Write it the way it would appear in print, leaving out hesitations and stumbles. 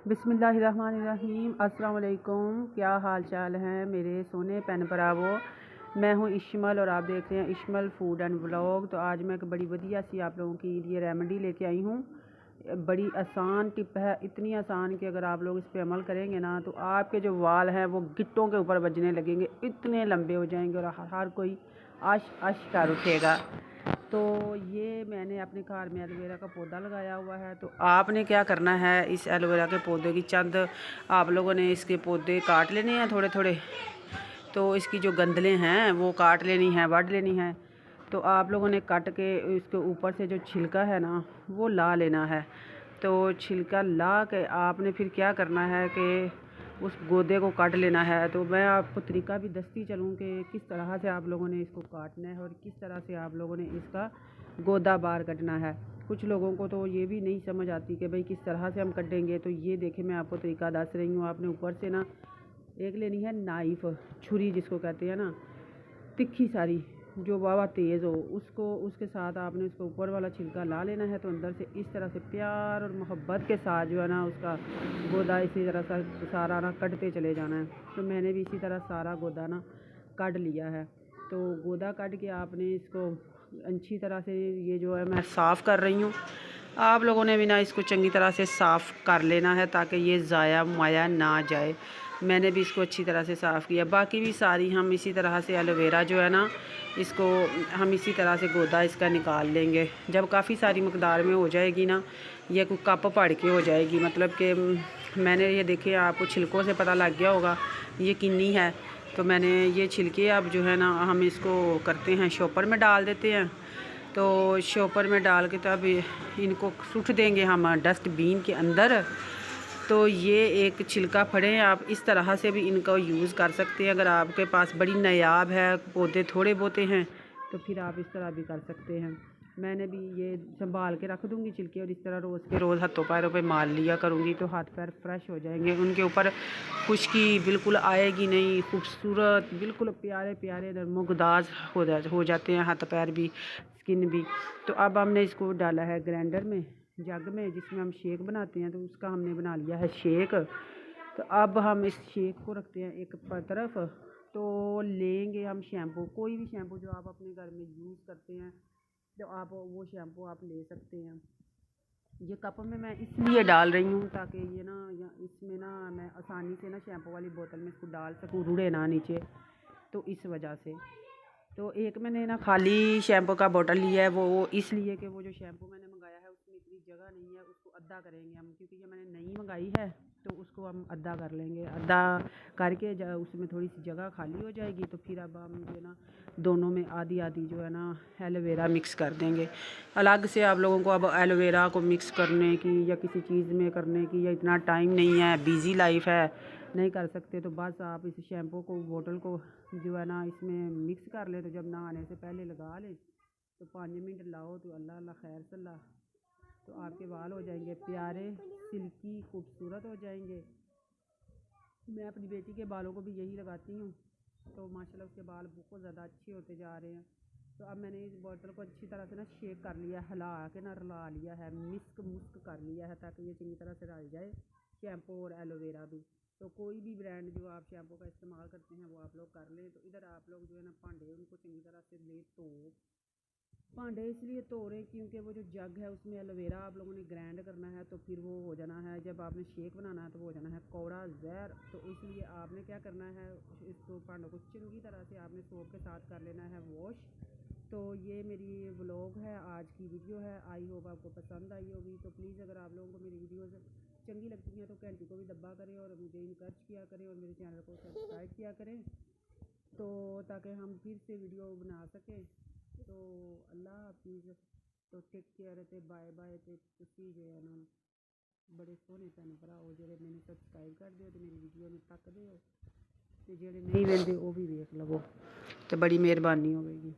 बिस्मिल्लाहिर्रहमानिर्रहीम। अस्सलाम वालेकुम। क्या हाल चाल हैं मेरे सोने पैन भरावो। मैं हूँ इश्मल और आप देख रहे हैं इश्मल फूड एंड व्लॉग। तो आज मैं एक बड़ी वधिया सी आप लोगों के लिए रेमेडी लेके आई हूँ। बड़ी आसान टिप है, इतनी आसान कि अगर आप लोग इस पर अमल करेंगे ना तो आपके जो वाल हैं वो गिट्टों के ऊपर बजने लगेंगे, इतने लंबे हो जाएंगे और हर कोई आश आश कर उठेगा। तो ये मैंने अपने घर में एलोवेरा का पौधा लगाया हुआ है। तो आपने क्या करना है, इस एलोवेरा के पौधे की चंद आप लोगों ने इसके पौधे काट लेने हैं थोड़े थोड़े। तो इसकी जो गंदलें हैं वो काट लेनी है, वढ़ लेनी है। तो आप लोगों ने काट के इसके ऊपर से जो छिलका है ना वो ला लेना है। तो छिलका ला के आपने फिर क्या करना है कि उस गोदे को काट लेना है। तो मैं आपको तरीका भी दसती चलूँ कि किस तरह से आप लोगों ने इसको काटना है और किस तरह से आप लोगों ने इसका गोदा बाहर कटना है। कुछ लोगों को तो ये भी नहीं समझ आती कि भाई किस तरह से हम कटेंगे। तो ये देखें, मैं आपको तरीका दस रही हूँ। आपने ऊपर से ना एक लेनी है नाइफ़, छुरी जिसको कहते हैं ना, तिखी सारी, जो वावा तेज़ हो, उसको उसके साथ आपने उसको ऊपर वाला छिलका ला लेना है। तो अंदर से इस तरह से प्यार और मोहब्बत के साथ जो है ना उसका गोदा इसी तरह से सारा ना कटते चले जाना है। तो मैंने भी इसी तरह सारा गोदा ना काट लिया है। तो गोदा काट के आपने इसको अच्छी तरह से ये जो है मैं साफ़ कर रही हूँ। आप लोगों ने भी ना इसको चंगी तरह से साफ़ कर लेना है ताकि ये ज़ाया माया ना जाए। मैंने भी इसको अच्छी तरह से साफ़ किया। बाकी भी सारी हम इसी तरह से एलोवेरा जो है ना इसको हम इसी तरह से गोदा इसका निकाल लेंगे। जब काफ़ी सारी मकदार में हो जाएगी ना, ये कोई कप पड़ के हो जाएगी, मतलब कि मैंने ये देखिए आपको छिलकों से पता लग गया होगा ये कितनी है। तो मैंने ये छिलके अब जो है ना हम इसको करते हैं शॉपर में डाल देते हैं। तो शॉपर में डाल के तब इनको सुट देंगे हम डस्टबिन के अंदर। तो ये एक छिलका फड़े आप इस तरह से भी इनका यूज़ कर सकते हैं। अगर आपके पास बड़ी नायाब है, पौधे थोड़े बहुते हैं, तो फिर आप इस तरह भी कर सकते हैं। मैंने भी ये संभाल के रख दूँगी छिलके और इस तरह रोज़ के रोज़ हाथों पैरों पे मार लिया करूँगी तो हाथ पैर फ्रेश हो जाएंगे। उनके ऊपर खुश्की बिल्कुल आएगी नहीं, खूबसूरत बिल्कुल प्यारे प्यारे नरमोगदाज हो जाते हैं हाथ पैर भी, स्किन भी। तो अब हमने इसको डाला है ग्राइंडर में, जग में, जिसमें हम शेक बनाते हैं। तो उसका हमने बना लिया है शेक। तो अब हम इस शेक को रखते हैं एक तरफ। तो लेंगे हम शैम्पू, कोई भी शैम्पू जो आप अपने घर में यूज़ करते हैं, तो आप वो शैम्पू आप ले सकते हैं। ये कप में मैं इसलिए डाल रही हूँ ताकि ये ना इसमें ना मैं आसानी से ना शैम्पू वाली बोतल में इसको डाल सकूँ, रुड़े ना नीचे। तो इस वजह से तो एक मैंने ना खाली शैम्पू का बोतल लिया है, वो इसलिए कि वो जो शैम्पू मैंने मंगाया है उसमें इतनी जगह नहीं है, उसको अद्धा करेंगे हम, क्योंकि ये मैंने नई मंगाई है। तो उसको हम अद्धा कर लेंगे, अद्धा करके उसमें थोड़ी सी जगह खाली हो जाएगी। तो फिर अब हम जो है ना दोनों में आधी आधी जो है ना एलोवेरा मिक्स कर देंगे। अलग से आप लोगों को अब एलोवेरा को मिक्स करने की या किसी चीज़ में करने की या इतना टाइम नहीं है, बिज़ी लाइफ है, नहीं कर सकते। तो बस आप इस शैम्पू को बोतल को जो है ना इसमें मिक्स कर लें। तो जब नहाने से पहले लगा लें तो 5 मिनट लाओ तो अल्लाह अल्लाह खैर सल्ला, तो आपके बाल हो जाएंगे प्यारे, सिल्की, खूबसूरत हो जाएंगे। मैं अपनी बेटी के बालों को भी यही लगाती हूँ, तो माशाल्लाह उसके बाल बहुत ज़्यादा अच्छे होते जा रहे हैं। तो अब मैंने इस बोतल को अच्छी तरह से ना शेक कर लिया, हिला के ना रला लिया है, मुस्क कर लिया है ताकि ये चंगी तरह से रल जाए शैम्पू और एलोवेरा भी। तो कोई भी ब्रांड जो आप शैम्पू का इस्तेमाल करते हैं वो आप लोग कर लें। तो इधर आप लोग जो है ना भांडे उनको चंगी तरह से ले तो भांडे इसलिए धो रहे हैं क्योंकि वो जो जग है उसमें एलोवेरा आप लोगों ने ग्राइंड करना है। तो फिर वो हो जाना है, जब आपने शेक बनाना है तो वो हो जाना है कौड़ा जहर। तो इसलिए आपने क्या करना है, इसको भांडों को चंगी तरह से आपने सोप के साथ कर लेना है वॉश। तो ये मेरी व्लॉग है, आज की वीडियो है। आई होप आपको पसंद आई होगी। तो प्लीज़ अगर आप लोगों को मेरी वीडियोज़ चंगी लगती हैं तो घंटी को भी दबा करें और मुझे इनकरेज किया करें और मेरे चैनल को सब्सक्राइब किया करें, तो ताकि हम फिर से वीडियो बना सकें। तो अल्लाह हाफिज़। तो टेक केयर ते बाय बाय। तो तुसी जो है ना बड़े सोहने भैन भराओ जेह्ड़े मैंने सब्सक्राइब कर दिओ ते मेरी वीडियो में तकदे हो, ते जेह्ड़े नहीं वेंदे वो भी वेख लवो, तो बड़ी मेहरबानी होगी।